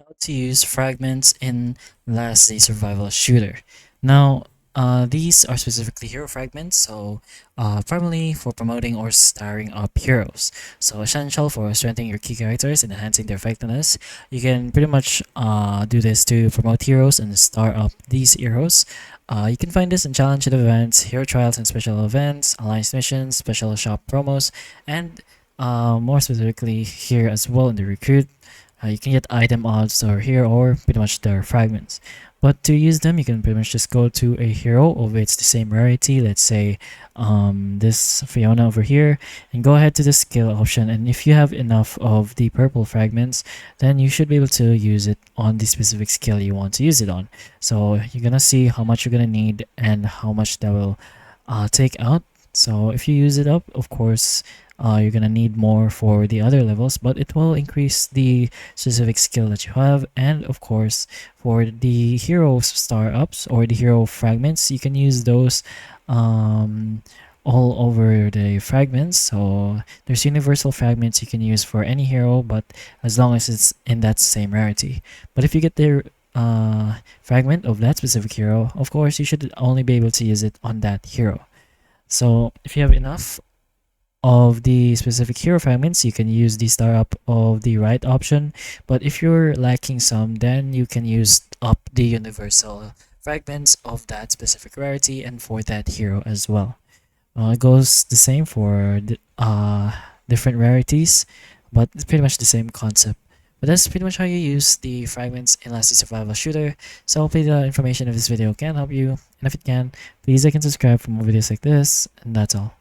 How to use fragments in Last Day Survival Shooter. Now, these are specifically hero fragments, so primarily for promoting or starring up heroes. So essential for strengthening your key characters and enhancing their effectiveness. You can pretty much do this to promote heroes and star up these heroes. You can find this in challenge events, hero trials and special events, alliance missions, special shop promos, and more specifically here as well in the recruit. You can get item odds or here or pretty much their fragments. But to use them, you can pretty much just go to a hero of it's the same rarity. Let's say this Fiona over here, and go ahead to the skill option. And if you have enough of the purple fragments, then you should be able to use it on the specific skill you want to use it on. So you're gonna see how much you're gonna need and how much that will take out. So if you use it up, of course, you're gonna need more for the other levels, but it will increase the specific skill that you have. And of course, for the hero star ups or the hero fragments, you can use those all over the fragments. So there's universal fragments you can use for any hero, but as long as it's in that same rarity. But if you get the fragment of that specific hero, of course, you should only be able to use it on that hero. So if you have enough of the specific hero fragments, you can use the star up of the right option. But if you're lacking some, then you can use up the universal fragments of that specific rarity and for that hero as well. It goes the same for different rarities, but it's pretty much the same concept. But that's pretty much how you use the fragments in Last Day Survival Shooter. So hopefully the information of this video can help you, and if it can, please like and subscribe for more videos like this, and that's all.